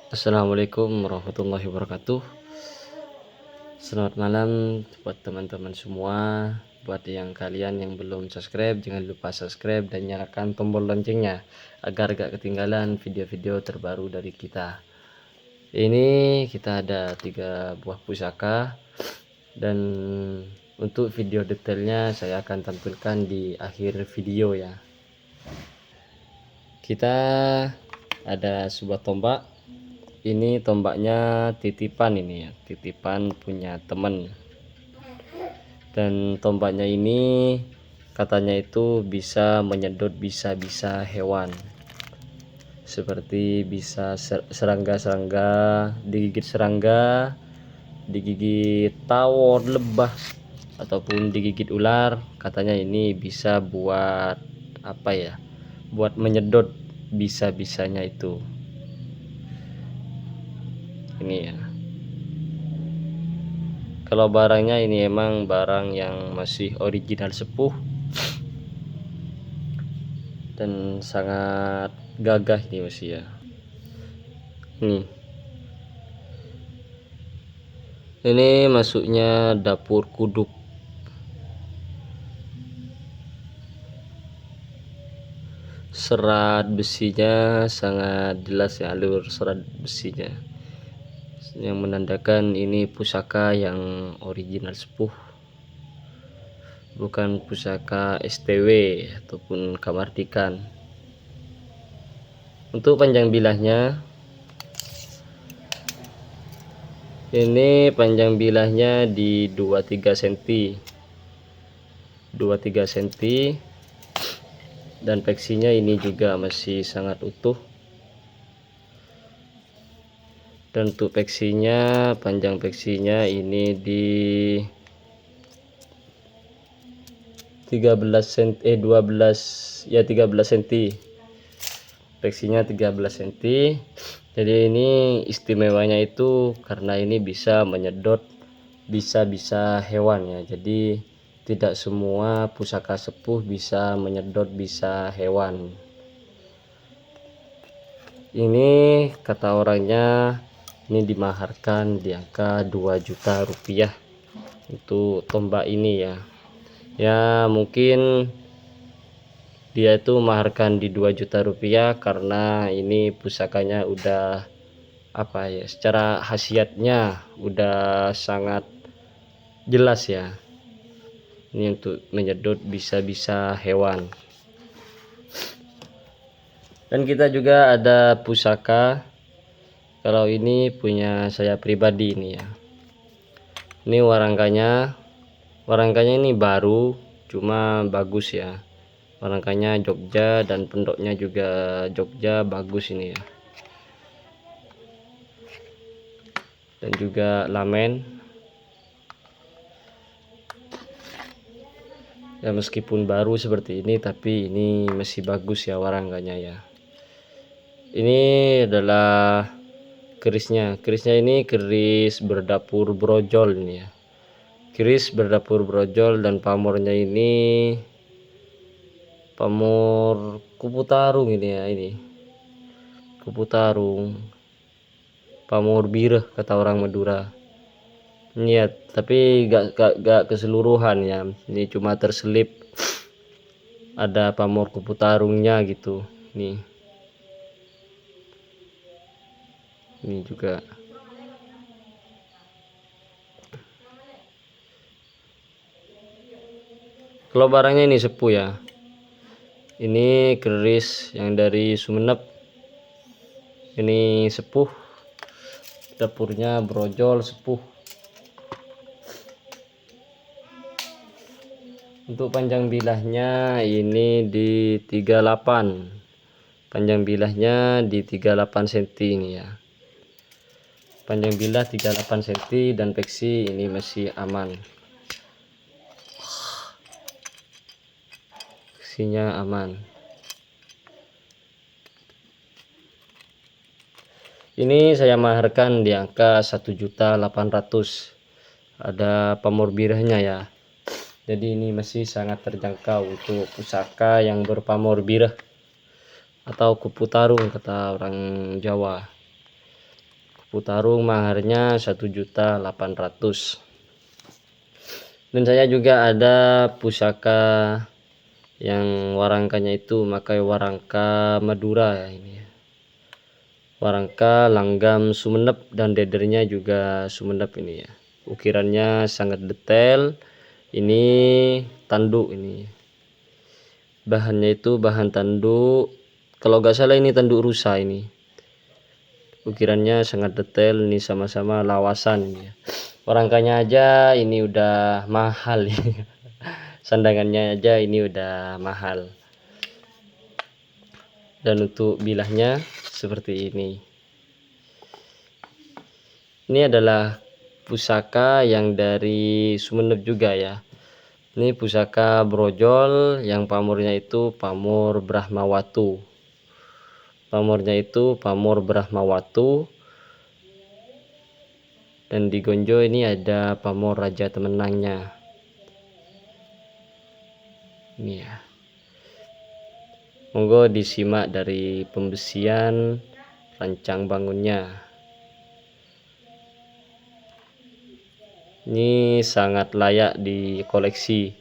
Assalamualaikum warahmatullahi wabarakatuh. Selamat malam buat teman-teman semua. Buat kalian yang belum subscribe, jangan lupa subscribe dan nyalakan tombol loncengnya agar gak ketinggalan video-video terbaru dari kita. Ini kita ada 3 buah pusaka, dan untuk video detailnya saya akan tampilkan di akhir video ya. Kita ada sebuah tombak. Ini tombaknya titipan, ini ya, titipan punya temen. Dan tombaknya ini katanya itu bisa menyedot bisa hewan, seperti bisa serangga, digigit serangga, digigit tawon, lebah, ataupun digigit ular. Katanya ini bisa buat apa ya, buat menyedot bisa-bisanya itu. Ini ya, kalau barangnya ini emang barang yang masih original sepuh dan sangat gagah ini masih ya. Ini masuknya dapur kuduk. Serat besinya sangat jelas ya, alur serat besinya, yang menandakan ini pusaka yang original sepuh, bukan pusaka STW ataupun kamardikan. Untuk panjang bilahnya, ini panjang bilahnya di 23 cm, 23 cm, dan peksinya ini juga masih sangat utuh. Dan untuk peksinya, panjang peksinya ini di 13 cm, 12 ya, 13 cm, peksinya 13 cm. Jadi ini istimewanya itu karena ini bisa menyedot bisa hewan ya. Jadi tidak semua pusaka sepuh bisa menyedot bisa hewan. Ini kata orangnya ini dimaharkan di angka 2 juta rupiah untuk tombak ini ya. Ya mungkin dia itu maharkan di 2 juta rupiah karena ini pusakanya udah apa ya, secara khasiatnya udah sangat jelas ya. Ini untuk menyedot bisa hewan. Dan kita juga ada pusaka, kalau ini punya saya pribadi ini ya. Ini warangkanya ini baru, cuma bagus ya. Warangkanya Jogja dan pendoknya juga Jogja, bagus ini ya. Dan juga lamen ya, meskipun baru seperti ini tapi ini masih bagus ya warangkanya ya. Ini adalah kerisnya ini keris berdapur brojol ini ya, keris berdapur brojol. Dan pamornya ini pamor kupu tarung ini ya, ini kupu tarung, pamor bireh kata orang Madura ini ya, tapi gak keseluruhan ya, ini cuma terselip ada pamor kupu tarungnya gitu. Ini juga kalau barangnya ini sepuh ya. Ini keris yang dari Sumeneb, ini sepuh, dapurnya brojol sepuh. Untuk panjang bilahnya ini di 38, panjang bilahnya di 38 cm ini ya, panjang bilah 38 cm, dan peksi ini masih aman, peksinya aman. Ini saya maharkan di angka 1.800.000. Ada pamor birahnya ya, jadi ini masih sangat terjangkau untuk pusaka yang berpamor birah atau kupu tarung kata orang Jawa. sepuh tarung maharnya 1.800.000. Dan saya juga ada pusaka yang warangkanya itu pakai warangka Madura ya, ini ya. Warangka langgam Sumenep dan dedernya juga Sumenep ini ya. Ukirannya sangat detail. Ini tanduk ini. Bahannya itu bahan tanduk. Kalau nggak salah ini tanduk rusa ini. Ukirannya sangat detail. Ini sama-sama lawasan ini ya. Warangkanya aja ini udah mahal ya. Sandangannya aja ini udah mahal. Dan untuk bilahnya seperti ini. Ini adalah pusaka yang dari Sumenep juga ya. Ini pusaka brojol yang pamornya itu pamor Brahmawatu. Pamornya itu pamor Brahmawatu. Dan di Gonjo ini ada pamor Raja Temenangnya. Ini ya. Monggo disimak dari pembesian rancang bangunnya. Ini sangat layak dikoleksi.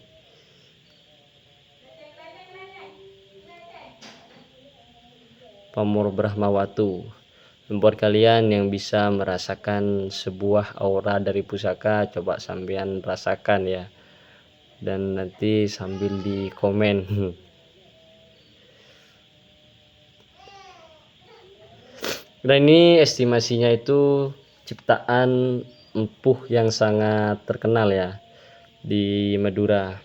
Pamor Brahmawatu. Buat kalian yang bisa merasakan sebuah aura dari pusaka, coba sampean rasakan ya. Dan nanti sambil di komen. Dan ini estimasinya itu ciptaan empuh yang sangat terkenal ya di Madura.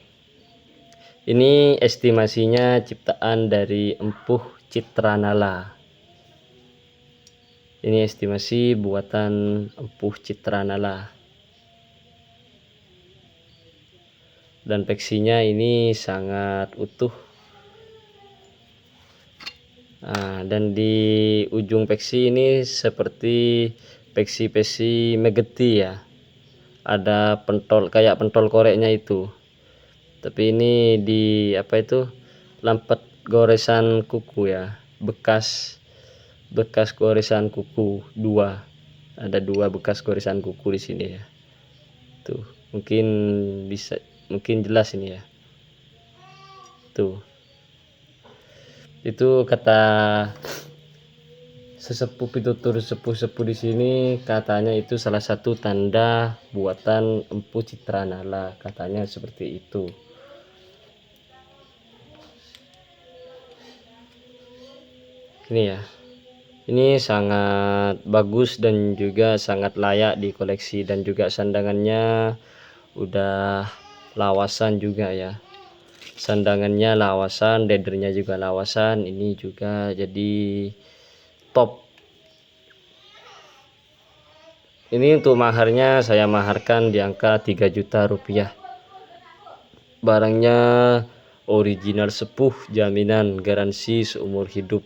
Ini estimasinya ciptaan dari empuh Citranala. Ini estimasi buatan empuh Citranala. Dan peksinya ini sangat utuh. Nah, dan di ujung peksi ini seperti peksi-peksi megeti ya. Ada pentol kayak pentol koreknya itu. Tapi ini di apa itu? Lampet goresan kuku ya. Bekas goresan kuku dua. Ada dua bekas goresan kuku di sini ya. Tuh, mungkin jelas ini ya. Tuh. Itu kata sesepuh pitutur sepuh-sepuh di sini, katanya itu salah satu tanda buatan empuh Citranala, katanya seperti itu. Ini ya. Ini sangat bagus dan juga sangat layak dikoleksi, dan juga sandangannya udah lawasan juga ya. Sandangannya lawasan, dedernya juga lawasan. Ini juga jadi top. Ini untuk maharnya saya maharkan di angka 3 juta rupiah. Barangnya original sepuh, jaminan garansi seumur hidup.